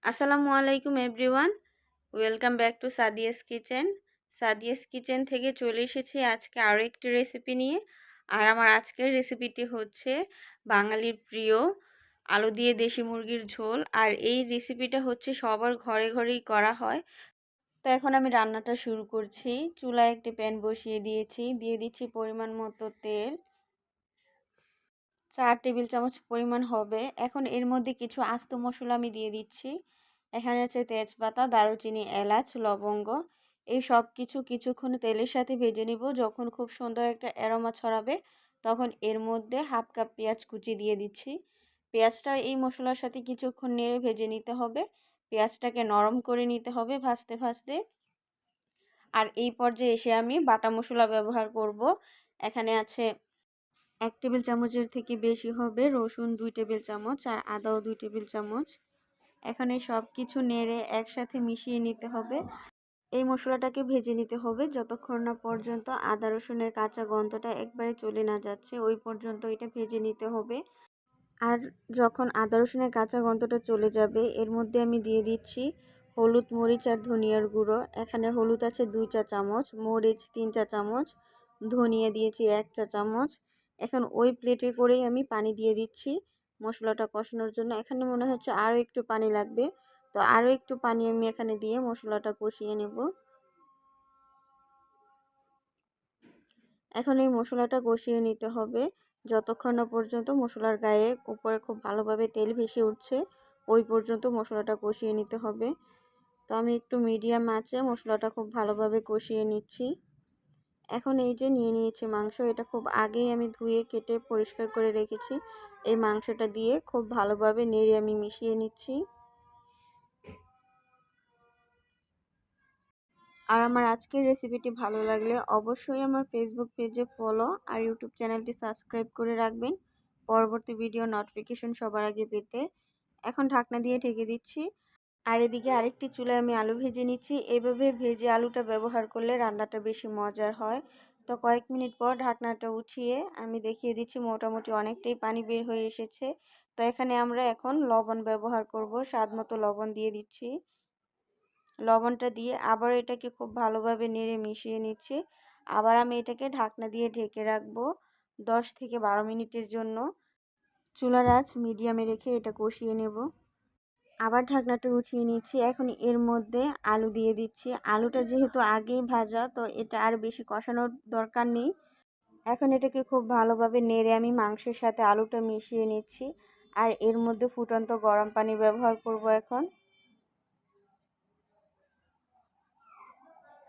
আসসালামু আলাইকুম everyone, welcome back to Sadia's kitchen. Sadia's kitchen থেকে চলে এসেছি আজকে আরও একটি রেসিপি নিয়ে। আর আমার আজকের রেসিপিটি হচ্ছে বাঙালির প্রিয় আলু দিয়ে দেশি মুরগির ঝোল। আর এই রেসিপিটা হচ্ছে সবার ঘরে ঘরেই করা হয়। তো এখন আমি রান্নাটা শুরু করছি। চুলায় একটি প্যান বসিয়ে দিয়েছি, দিয়ে দিচ্ছি পরিমাণ মতো তেল, 4 টেবিল চামচ পরিমাণ হবে। এখন এর মধ্যে কিছু আস্ত মশলা আমি দিয়ে দিচ্ছি। এখানে আছে তেজপাতা, দারুচিনি, এলাচ, লবঙ্গ। এই সব কিছুক্ষণ তেলের সাথে ভেজে নিব। যখন খুব সুন্দর একটা অ্যারোমা ছড়াবে তখন এর মধ্যে হাফ কাপ পেঁয়াজ কুচি দিয়ে দিচ্ছি। পেঁয়াজটা এই মশলার সাথে কিছুক্ষণ নেড়ে ভেজে নিতে হবে। পেঁয়াজটাকে নরম করে নিতে হবে ভাজতে ভাজতে। আর এই পর্যায়ে এসে আমি বাটা মশলা ব্যবহার করব। এখানে আছে 1 টেবিল চামচের থেকে বেশি হবে রসুন, 2 টেবিল চামচ, আর আদাও 2 টেবিল চামচ। এখানে সব কিছু নেড়ে একসাথে মিশিয়ে নিতে হবে। এই মশলাটাকে ভেজে নিতে হবে যতক্ষণ না পর্যন্ত আদা রসুনের কাঁচা গন্ধটা একবারে চলে না যাচ্ছে, ওই পর্যন্ত এটা ভেজে নিতে হবে। আর যখন আদা রসুনের কাঁচা গন্ধটা চলে যাবে এর মধ্যে আমি দিয়ে দিচ্ছি হলুদ, মরিচ আর ধনিয়ার গুঁড়ো। এখানে হলুদ আছে 2 চা চামচ, মরিচ 3 চা চামচ, ধনিয়া দিয়েছি 1 চা চামচ। এখন ওই প্লেটে করেই আমি পানি দিয়ে দিচ্ছি মশলাটা কষানোর জন্য। এখানে মনে হচ্ছে আরও একটু পানি লাগবে, তো আরও একটু পানি আমি এখানে দিয়ে মশলাটা কষিয়ে নেব। এখন এই মশলাটা কষিয়ে নিতে হবে যতক্ষণ না পর্যন্ত মশলার গায়ে উপরে খুব ভালোভাবে তেল ভেসে উঠছে, ওই পর্যন্ত মশলাটা কষিয়ে নিতে হবে। তো আমি একটু মিডিয়াম আঁচে মশলাটা খুব ভালোভাবে কষিয়ে নিচ্ছি। এখন এই যে নিয়ে নিয়েছি মাংস, এটা খুব আগেই আমি ধুয়ে কেটে পরিষ্কার করে রেখেছি। এই মাংসটা দিয়ে খুব ভালোভাবে নেড়ে আমি মিশিয়ে নিচ্ছি। আর আমার আজকের রেসিপিটি ভালো লাগলে অবশ্যই আমার ফেসবুক পেজে ফলো আর ইউটিউব চ্যানেলটি সাবস্ক্রাইব করে রাখবেন পরবর্তী ভিডিও নোটিফিকেশন সবার আগে পেতে। এখন ঢাকনা দিয়ে ঢেকে দিচ্ছি। আর এদিকে আরেকটি চুলায় আমি আলু ভেজে নিচ্ছি। এভাবে ভেজে আলুটা ব্যবহার করলে রান্নাটা বেশি মজার হয়। তো কয়েক মিনিট পর ঢাকনাটা উঠিয়ে আমি দেখিয়ে দিচ্ছি মোটামুটি অনেকটাই পানি বের হয়ে এসেছে। তো এখানে আমরা এখন লবণ ব্যবহার করব, স্বাদ মতো লবণ দিয়ে দিচ্ছি। লবণটা দিয়ে আবার এটাকে খুব ভালোভাবে নেড়ে মিশিয়ে নিচ্ছি। আবার আমি এটাকে ঢাকনা দিয়ে ঢেকে রাখবো 10 থেকে 12 মিনিটের জন্য। চুলার আঁচ মিডিয়ামে রেখে এটা কষিয়ে নেব। আবার ঢাকনাটা উঠিয়ে নিচ্ছি। এখন এর মধ্যে আলু দিয়ে দিচ্ছি। আলুটা যেহেতু আগেই ভাজা, তো এটা আর বেশি কষানোর দরকার নেই। এখন এটাকে খুব ভালোভাবে নেড়ে আমি মাংসের সাথে আলুটা মিশিয়ে নিচ্ছি। আর এর মধ্যে ফুটন্ত গরম পানি ব্যবহার করব। এখন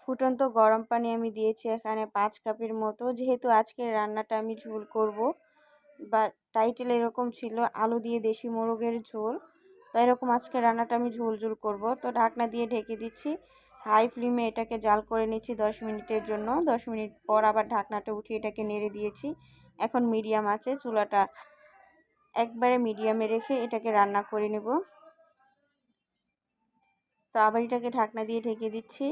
ফুটন্ত গরম পানি আমি দিয়েছি এখানে 5 কাপের মতো। যেহেতু আজকের রান্নাটা আমি ঝোল করব, বা টাইটেল এরকম ছিল আলু দিয়ে দেশি মোরগের ঝোল, তো এরকম আজকে রান্নাটা আমি ঝোল ঝোল করব। তো ঢাকনা দিয়ে ঢেকে দিচ্ছি। হাই ফ্লেমে এটাকে জাল করে নিচ্ছি 10 মিনিটের জন্য। 10 মিনিট পর আবার ঢাকনাটা উঠিয়ে এটাকে নেড়ে দিয়েছি। এখন মিডিয়াম আছে, চুলাটা একবারে মিডিয়ামে রেখে এটাকে রান্না করে নেব। তো আবার এটাকে ঢাকনা দিয়ে ঢেকে দিচ্ছি।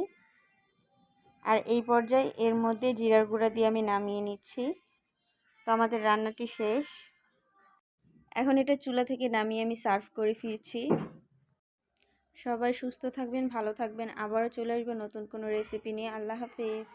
আর এই পর্যায়ে এর মধ্যে জিরার গুঁড়া দিয়ে আমি নামিয়ে নিচ্ছি। তো আমাদের রান্নাটি শেষ। এখন এটা চুলা থেকে নামিয়ে আমি সার্ভ করে ফিরছি। সবাই সুস্থ থাকবেন, ভালো থাকবেন। আবারও চলে আসবে নতুন কোনো রেসিপি নিয়ে। আল্লাহ হাফেজ।